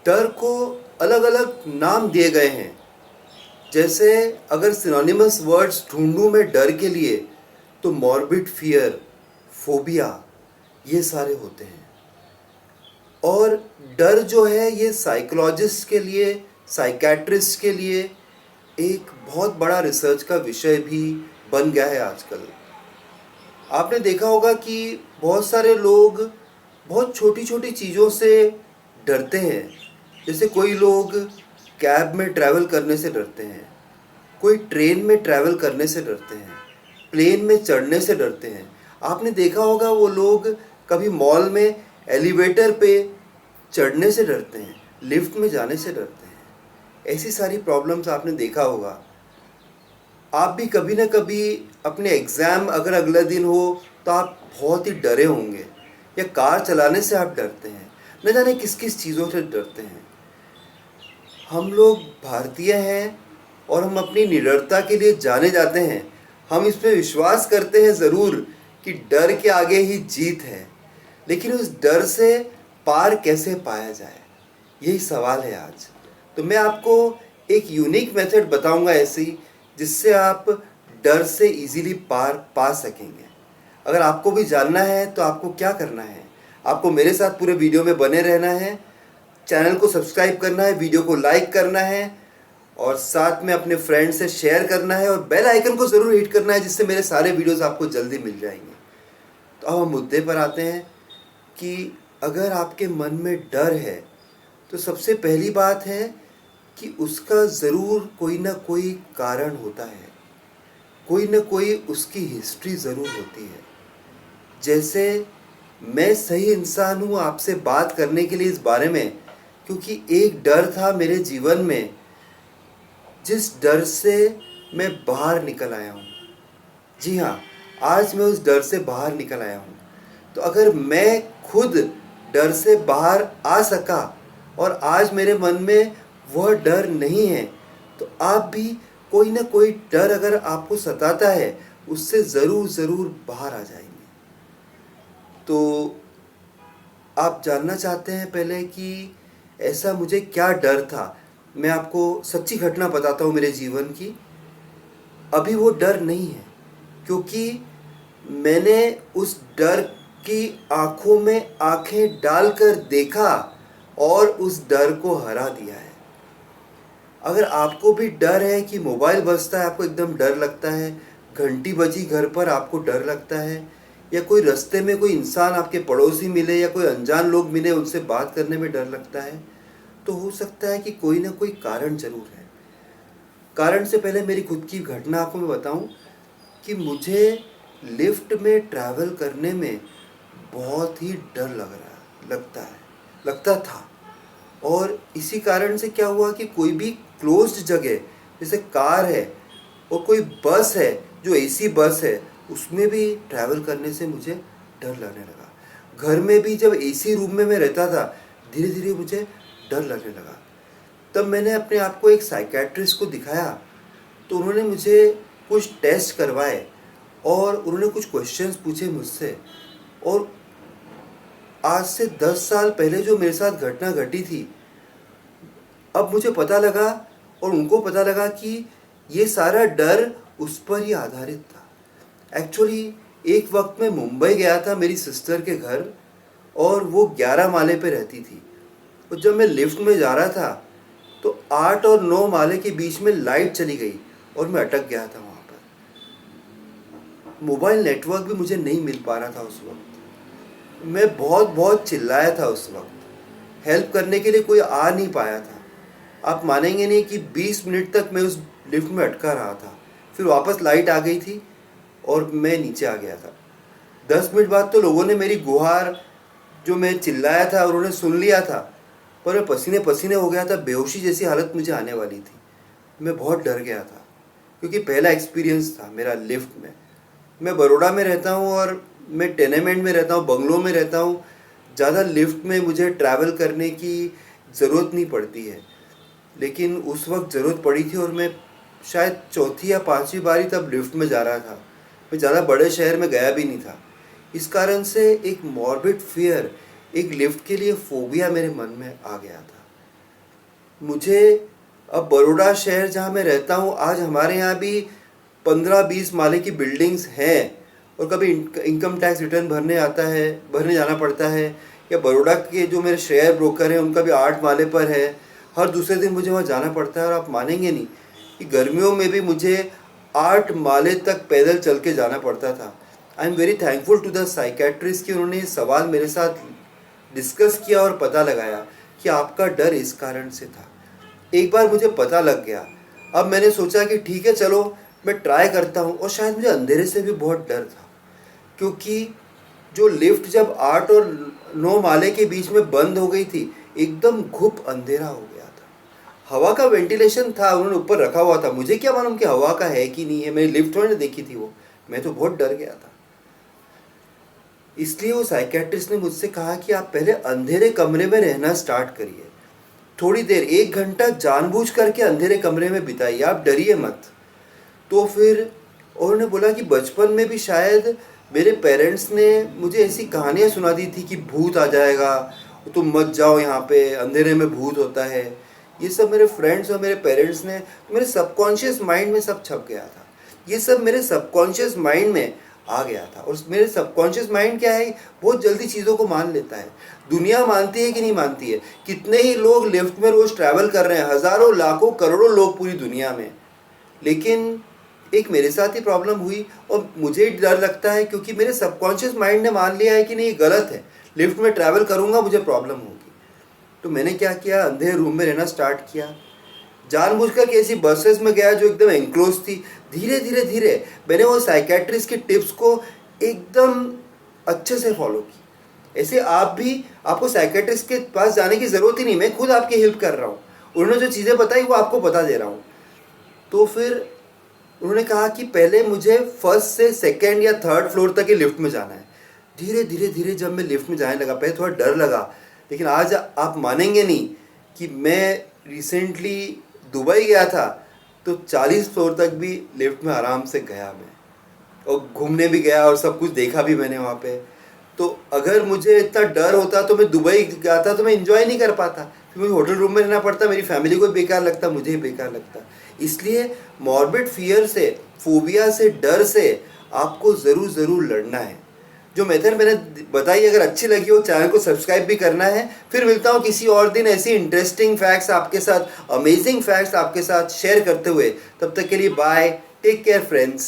डर को अलग अलग नाम दिए गए हैं। जैसे अगर सिनोनिमस वर्ड्स ढूंढूं मैं डर के लिए तो मॉर्बिड फियर, फोबिया, ये सारे होते हैं। और डर जो है ये साइकोलॉजिस्ट के लिए, साइकेट्रिस्ट के लिए एक बहुत बड़ा रिसर्च का विषय भी बन गया है आजकल। आपने देखा होगा कि बहुत सारे लोग बहुत छोटी छोटी चीज़ों से डरते हैं। जैसे कोई लोग कैब में ट्रैवल करने से डरते हैं, कोई ट्रेन में ट्रैवल करने से डरते हैं, प्लेन में चढ़ने से डरते हैं। आपने देखा होगा वो लोग कभी मॉल में एलिवेटर पे चढ़ने से डरते हैं, लिफ्ट में जाने से डरते हैं। ऐसी सारी प्रॉब्लम्स आपने देखा होगा। आप भी कभी ना कभी अपने एग्ज़ाम अगर अगला दिन हो तो आप बहुत ही डरे होंगे, या कार चलाने से आप डरते हैं, न जाने किस किस चीज़ों से डरते हैं। हम लोग भारतीय हैं और हम अपनी निडरता के लिए जाने जाते हैं। हम इस पे विश्वास करते हैं ज़रूर कि डर के आगे ही जीत है, लेकिन उस डर से पार कैसे पाया जाए, यही सवाल है आज। तो मैं आपको एक यूनिक मेथड बताऊंगा ऐसी, जिससे आप डर से इजीली पार पा सकेंगे। अगर आपको भी जानना है तो आपको क्या करना है, आपको मेरे साथ पूरे वीडियो में बने रहना है, चैनल को सब्सक्राइब करना है, वीडियो को लाइक करना है और साथ में अपने फ्रेंड से शेयर करना है और बेल आइकन को ज़रूर हिट करना है, जिससे मेरे सारे वीडियोस आपको जल्दी मिल जाएंगे। तो अब हम मुद्दे पर आते हैं कि अगर आपके मन में डर है तो सबसे पहली बात है कि उसका ज़रूर कोई ना कोई कारण होता है, कोई ना कोई उसकी हिस्ट्री ज़रूर होती है। जैसे मैं सही इंसान हूँ आपसे बात करने के लिए इस बारे में, क्योंकि एक डर था मेरे जीवन में जिस डर से मैं बाहर निकल आया हूँ। जी हाँ, आज मैं उस डर से बाहर निकल आया हूँ। तो अगर मैं खुद डर से बाहर आ सका और आज मेरे मन में वह डर नहीं है, तो आप भी कोई ना कोई डर अगर आपको सताता है उससे ज़रूर ज़रूर बाहर आ जाएंगे। तो आप जानना चाहते हैं पहले कि ऐसा मुझे क्या डर था। मैं आपको सच्ची घटना बताता हूँ मेरे जीवन की। अभी वो डर नहीं है, क्योंकि मैंने उस डर की आंखों में आंखें डालकर देखा और उस डर को हरा दिया है। अगर आपको भी डर है कि मोबाइल बजता है आपको एकदम डर लगता है, घंटी बजी घर पर आपको डर लगता है, या कोई रास्ते में कोई इंसान आपके पड़ोसी मिले या कोई अनजान लोग मिले उनसे बात करने में डर लगता है, तो हो सकता है कि कोई ना कोई कारण जरूर है। कारण से पहले मेरी खुद की घटना आपको मैं बताऊं कि मुझे लिफ्ट में ट्रैवल करने में बहुत ही डर लगता था। और इसी कारण से क्या हुआ कि कोई भी क्लोज्ड जगह जैसे कार है और कोई बस है जो एसी बस है, उसमें भी ट्रैवल करने से मुझे डर लगने लगा। घर में भी जब एसी रूम में मैं रहता था, धीरे धीरे मुझे डर लगने लगा। तब मैंने अपने आप को एक साइकेट्रिस्ट को दिखाया, तो उन्होंने मुझे कुछ टेस्ट करवाए और उन्होंने कुछ क्वेश्चंस पूछे मुझसे। और आज से 10 साल पहले जो मेरे साथ घटना घटी थी, अब मुझे पता लगा और उनको पता लगा कि ये सारा डर उस पर ही आधारित था। एक्चुअली एक वक्त मैं मुंबई गया था मेरी सिस्टर के घर, और वो 11 माले पे रहती थी। और जब मैं लिफ्ट में जा रहा था तो 8 और 9 माले के बीच में लाइट चली गई और मैं अटक गया था वहाँ पर। मोबाइल नेटवर्क भी मुझे नहीं मिल पा रहा था उस वक्त। मैं बहुत चिल्लाया था उस वक्त, हेल्प करने के लिए कोई आ नहीं पाया था। आप मानेंगे नहीं कि 20 मिनट तक मैं उस लिफ्ट में अटका रहा था। फिर वापस लाइट आ गई थी और मैं नीचे आ गया था। 10 मिनट बाद तो लोगों ने मेरी गुहार जो मैं चिल्लाया था उन्होंने सुन लिया था, पर मैं पसीने पसीने हो गया था, बेहोशी जैसी हालत मुझे आने वाली थी। मैं बहुत डर गया था क्योंकि पहला एक्सपीरियंस था मेरा लिफ्ट में। मैं बड़ौदा में रहता हूँ और मैं टेनेमेंट में रहता हूँ, बंगलों में रहता हूँ। ज़्यादा लिफ्ट में मुझे ट्रैवल करने की ज़रूरत नहीं पड़ती है, लेकिन उस वक्त ज़रूरत पड़ी थी और मैं शायद चौथी या पांचवी बारी तब लिफ्ट में जा रहा था। मैं ज़्यादा बड़े शहर में गया भी नहीं था। इस कारण से एक मॉर्बिड फियर, एक लिफ्ट के लिए फोबिया मेरे मन में आ गया था। मुझे अब बड़ौदा शहर जहाँ मैं रहता हूँ, आज हमारे यहाँ भी 15-20 माले की बिल्डिंग्स हैं, और कभी इनकम टैक्स रिटर्न भरने जाना पड़ता है। या बड़ौदा के जो मेरे शेयर ब्रोकर हैं उनका भी 8 माले पर है, हर दूसरे दिन मुझे वहाँ जाना पड़ता है। और आप मानेंगे नहीं कि गर्मियों में भी मुझे 8 माले तक पैदल चल के जाना पड़ता था। I am very thankful to the psychiatrist कि उन्होंने ये सवाल मेरे साथ डिस्कस किया और पता लगाया कि आपका डर इस कारण से था। एक बार मुझे पता लग गया। अब मैंने सोचा कि ठीक है, चलो मैं ट्राई करता हूँ। और शायद मुझे अंधेरे से भी बहुत डर था, क्योंकि जो लिफ्ट जब 8 और 9 माले के बीच में बंद हो गई थी, एकदम घुप अंधेरा हो गया था। हवा का वेंटिलेशन था, उन्होंने ऊपर रखा हुआ था, मुझे क्या मालूम कि हवा का है कि नहीं है, मेरी लिफ्ट मैंने देखी थी वो, मैं तो बहुत डर गया था। इसलिए वो साइकेट्रिस्ट ने मुझसे कहा कि आप पहले अंधेरे कमरे में रहना स्टार्ट करिए, थोड़ी देर 1 घंटा जानबूझ करके अंधेरे कमरे में बिताइए, आप डरिए मत। तो फिर उन्होंने बोला कि बचपन में भी शायद मेरे पेरेंट्स ने मुझे ऐसी कहानियाँ सुना दी थी कि भूत आ जाएगा, तुम मत जाओ यहाँ पे, अंधेरे में भूत होता है। ये सब मेरे फ्रेंड्स और मेरे पेरेंट्स ने, मेरे सबकॉन्शियस माइंड में सब छप गया था। ये सब मेरे सबकॉन्शियस माइंड में आ गया था। और मेरे सबकॉन्शियस माइंड क्या है, बहुत जल्दी चीज़ों को मान लेता है। दुनिया मानती है कि नहीं मानती है? कितने ही लोग लिफ्ट में रोज़ ट्रैवल कर रहे हैं, हज़ारों लाखों करोड़ों लोग पूरी दुनिया में। लेकिन एक मेरे साथ ही प्रॉब्लम हुई, और मुझे डर लगता है क्योंकि मेरे सबकॉन्शियस माइंड ने मान लिया है कि नहीं, ये गलत है, लिफ्ट में ट्रैवल करूँगा मुझे प्रॉब्लम होगी। तो मैंने क्या किया, अंधेरे रूम में रहना स्टार्ट किया। जानबूझकर कैसी बसेस में गया जो एकदम एनक्लोज थी। धीरे धीरे धीरे मैंने वो साइकेट्रिस्ट की टिप्स को एकदम अच्छे से फॉलो की। ऐसे आप भी, आपको साइकेट्रिस्ट के पास जाने की ज़रूरत ही नहीं, मैं खुद आपकी हेल्प कर रहा हूँ। उन्होंने जो चीज़ें बताई वो आपको बता दे रहा हूँ। तो फिर उन्होंने कहा कि पहले मुझे फर्स्ट से सेकेंड या थर्ड फ्लोर तक ही लिफ्ट में जाना है। धीरे धीरे धीरे जब मैं लिफ्ट में जाने लगा, पहले थोड़ा डर लगा, लेकिन आज आप मानेंगे नहीं कि मैं रिसेंटली दुबई गया था, तो 40 फ्लोर तक भी लिफ्ट में आराम से गया मैं, और घूमने भी गया और सब कुछ देखा भी मैंने वहाँ पे। तो अगर मुझे इतना डर होता तो मैं दुबई गया था तो मैं इंजॉय नहीं कर पाता, फिर मुझे होटल रूम में रहना पड़ता, मेरी फैमिली को भी बेकार लगता, मुझे ही बेकार लगता। इसलिए मॉर्बिड फियर से, फोबिया से, डर से आपको ज़रूर लड़ना है। जो मेथड मैंने बताई अगर अच्छी लगी हो, चैनल को सब्सक्राइब भी करना है। फिर मिलता हूँ किसी और दिन ऐसी इंटरेस्टिंग फैक्ट्स आपके साथ, अमेजिंग फैक्ट्स आपके साथ शेयर करते हुए। तब तक के लिए बाय, टेक केयर फ्रेंड्स।